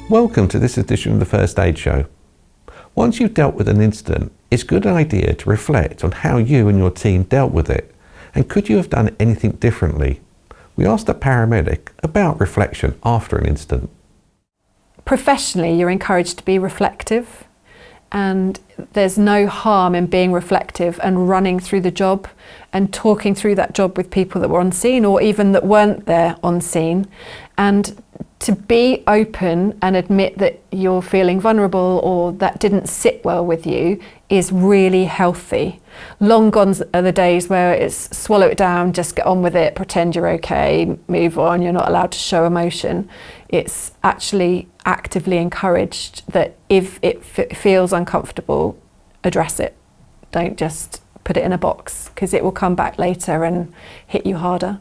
Welcome to this edition of the First Aid Show. Once you've dealt with an incident, it's a good idea to reflect on how you and your team dealt with it, and could you have done anything differently? We asked a paramedic about reflection after an incident. Professionally, you're encouraged to be reflective, and there's no harm in being reflective and running through the job and talking through that job with people that were on scene or even that weren't there on scene, and to be open and admit that you're feeling vulnerable or that didn't sit well with you is really healthy. Long gone are the days where it's swallow it down, just get on with it, pretend you're okay, move on, you're not allowed to show emotion. It's actually actively encouraged that if it feels uncomfortable, address it. Don't just put it in a box, because it will come back later and hit you harder.